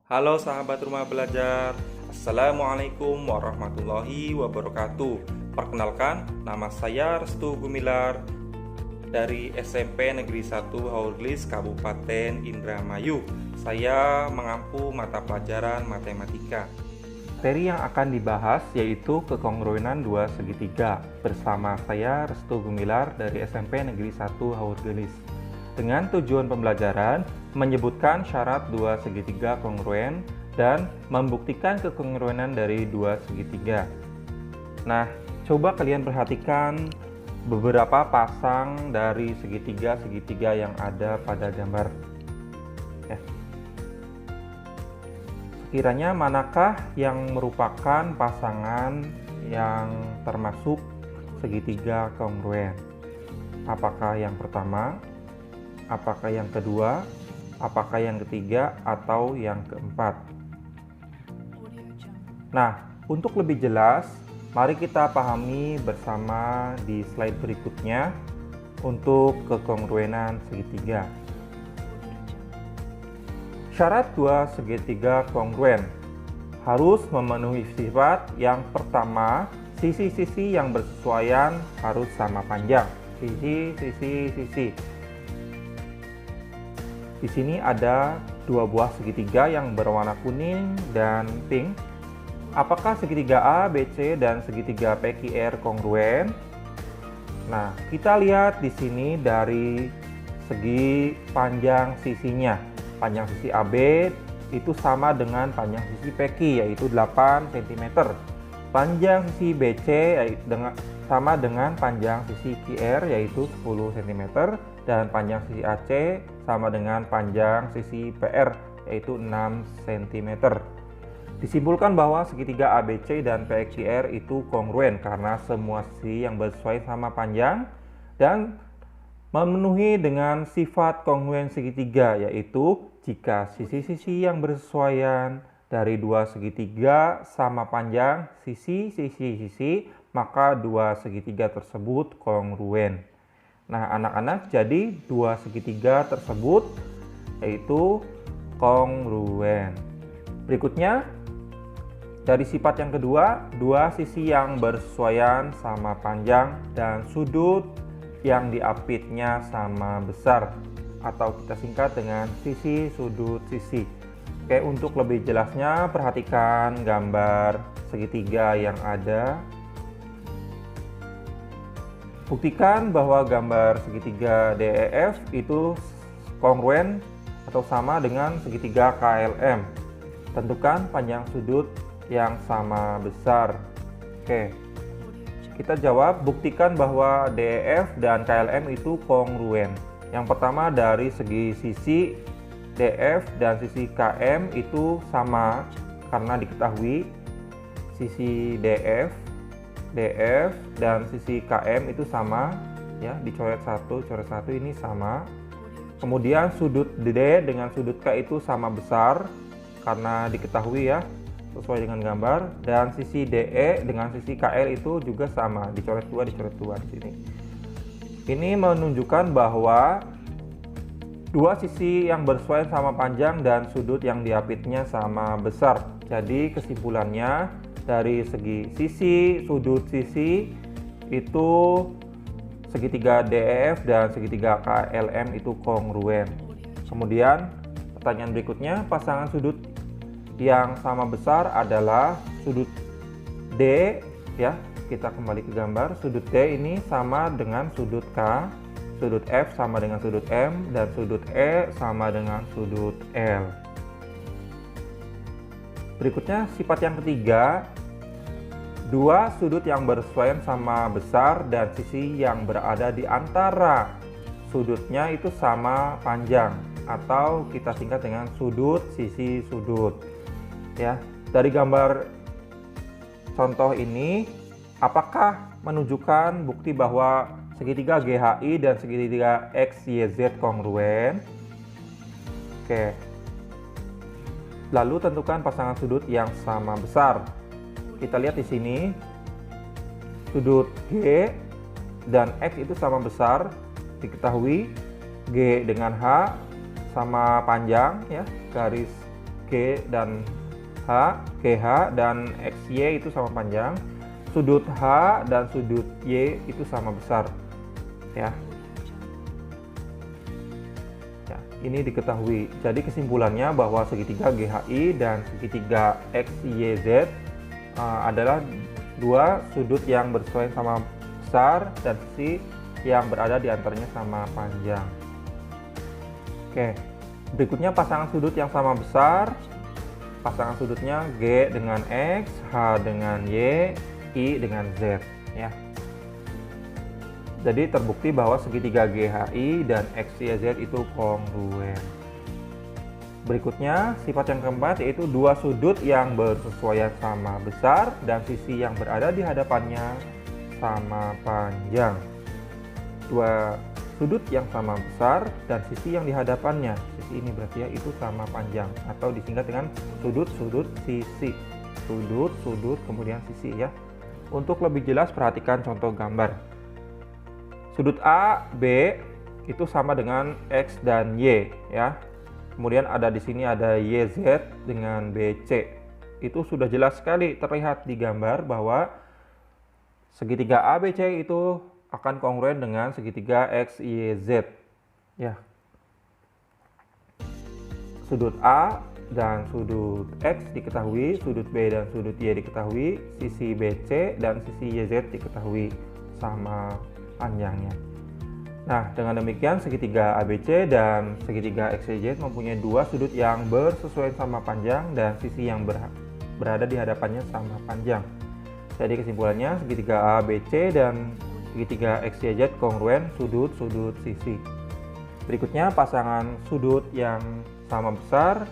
Halo sahabat rumah belajar, Assalamualaikum warahmatullahi wabarakatuh. Perkenalkan, nama saya Restu Gumilar dari SMP Negeri 1 Haurgelis Kabupaten Indramayu. Saya mengampu mata pelajaran matematika. Materi yang akan dibahas yaitu kekongruenan dua segitiga. Bersama saya Restu Gumilar dari SMP Negeri 1 Haurgelis. Dengan tujuan pembelajaran menyebutkan syarat dua segitiga kongruen dan membuktikan kekongruenan dari dua segitiga. Nah, coba kalian perhatikan beberapa pasang dari segitiga-segitiga yang ada pada gambar. Sekiranya manakah yang merupakan pasangan yang termasuk segitiga kongruen? Apakah yang pertama? Apakah yang kedua, apakah yang ketiga, atau yang keempat? Nah, untuk lebih jelas, mari kita pahami bersama di slide berikutnya untuk kekongruenan segitiga. Syarat dua segitiga kongruen harus memenuhi sifat yang pertama, sisi-sisi yang bersesuaian harus sama panjang. Sisi. Di sini ada dua buah segitiga yang berwarna kuning dan pink. Apakah segitiga A, B, C, dan segitiga PQR kongruen? Nah, kita lihat di sini dari segi panjang sisinya. Panjang sisi AB itu sama dengan panjang sisi PQ, yaitu 8 cm. Panjang sisi BC sama dengan panjang sisi QR, yaitu 10 cm. Dan panjang sisi AC sama dengan panjang sisi PR, yaitu 6 cm. Disimpulkan bahwa segitiga ABC dan PQR itu kongruen karena semua sisi yang bersesuaian sama panjang dan memenuhi dengan sifat kongruen segitiga, yaitu jika sisi-sisi yang bersesuaian dari dua segitiga sama panjang sisi, maka dua segitiga tersebut kongruen. Nah, anak-anak, jadi dua segitiga tersebut yaitu kongruen. Berikutnya, dari sifat yang kedua, dua sisi yang bersesuaian sama panjang dan sudut yang diapitnya sama besar, atau kita singkat dengan sisi, sudut, sisi. Oke, untuk lebih jelasnya perhatikan gambar segitiga yang ada. Buktikan bahwa gambar segitiga DEF itu kongruen atau sama dengan segitiga KLM. Tentukan panjang sudut yang sama besar. Oke, kita jawab, buktikan bahwa DEF dan KLM itu kongruen. Yang pertama, dari segi sisi DF dan sisi KM itu sama karena diketahui sisi DF dan sisi KM itu sama ya, dicoret satu ini sama. Kemudian sudut D dengan sudut K itu sama besar karena diketahui ya, sesuai dengan gambar. Dan sisi DE dengan sisi KL itu juga sama, dicoret dua di sini. Ini menunjukkan bahwa dua sisi yang bersesuaian sama panjang dan sudut yang diapitnya sama besar. Jadi kesimpulannya, dari segi sisi, sudut sisi itu segitiga DEF dan segitiga KLM itu kongruen. Kemudian pertanyaan berikutnya, pasangan sudut yang sama besar adalah sudut D ya. Kita kembali ke gambar, sudut D ini sama dengan sudut K, sudut F sama dengan sudut M, dan sudut E sama dengan sudut L. Berikutnya sifat yang ketiga, dua sudut yang bersesuaian sama besar dan sisi yang berada di antara sudutnya itu sama panjang, atau kita singkat dengan sudut, sisi, sudut. Ya, dari gambar contoh ini, apakah menunjukkan bukti bahwa segitiga GHI dan segitiga XYZ kongruen? Oke. Lalu tentukan pasangan sudut yang sama besar. Kita lihat di sini, sudut G dan X itu sama besar. Diketahui G dengan H sama panjang ya, garis G dan H, GH dan XY itu sama panjang. Sudut H dan sudut Y itu sama besar. Ya. Ya, ini diketahui. Jadi kesimpulannya bahwa segitiga GHI dan segitiga XYZ adalah dua sudut yang bersesuaian sama besar dan sisi yang berada di antaranya sama panjang. Oke, berikutnya pasangan sudut yang sama besar. Pasangan sudutnya G dengan X, H dengan Y, I dengan Z, ya. Jadi terbukti bahwa segitiga GHI dan XYZ itu kongruen. Berikutnya sifat yang keempat yaitu dua sudut yang bersesuaian sama besar dan sisi yang berada di hadapannya sama panjang. Dua sudut yang sama besar dan sisi yang di hadapannya, sisi ini berarti ya, itu sama panjang atau disingkat dengan sudut-sudut sisi. Sudut-sudut kemudian sisi, ya. Untuk lebih jelas perhatikan contoh gambar. Sudut A, B itu sama dengan X dan Y, ya. Kemudian ada di sini ada YZ dengan BC. Itu sudah jelas sekali terlihat di gambar bahwa segitiga ABC itu akan kongruen dengan segitiga XYZ, ya. Sudut A dan sudut X diketahui, sudut B dan sudut Y diketahui, sisi BC dan sisi YZ diketahui sama panjangnya. Nah, dengan demikian segitiga ABC dan segitiga XYZ mempunyai dua sudut yang bersesuaian sama panjang dan sisi yang berada di hadapannya sama panjang. Jadi kesimpulannya segitiga ABC dan segitiga XYZ kongruen sudut-sudut sisi. Berikutnya pasangan sudut yang sama besar.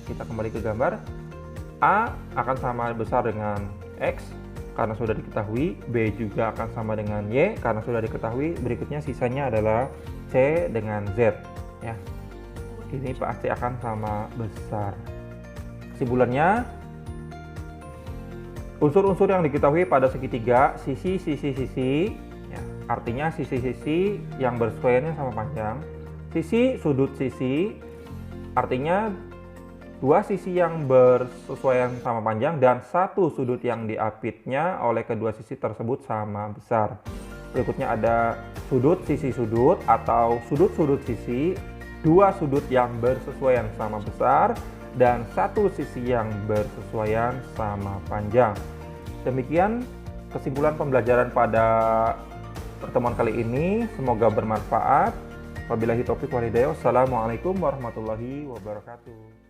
Kita kembali ke gambar. A akan sama besar dengan X karena sudah diketahui, B juga akan sama dengan Y karena sudah diketahui. Berikutnya sisanya adalah C dengan Z, ya. Ini pasti akan sama besar. Kesimpulannya, unsur-unsur yang diketahui pada segitiga sisi, ya, artinya sisi-sisi yang bersesuaiannya sama panjang. Sisi, sudut sisi, artinya dua sisi yang bersesuaian sama panjang dan satu sudut yang diapitnya oleh kedua sisi tersebut sama besar. Berikutnya ada sudut sisi sudut atau sudut-sudut sisi, dua sudut yang bersesuaian sama besar dan satu sisi yang bersesuaian sama panjang. Demikian kesimpulan pembelajaran pada pertemuan kali ini. Semoga bermanfaat. Wabillahi taufiq wal hidayah. Wassalamualaikum warahmatullahi wabarakatuh.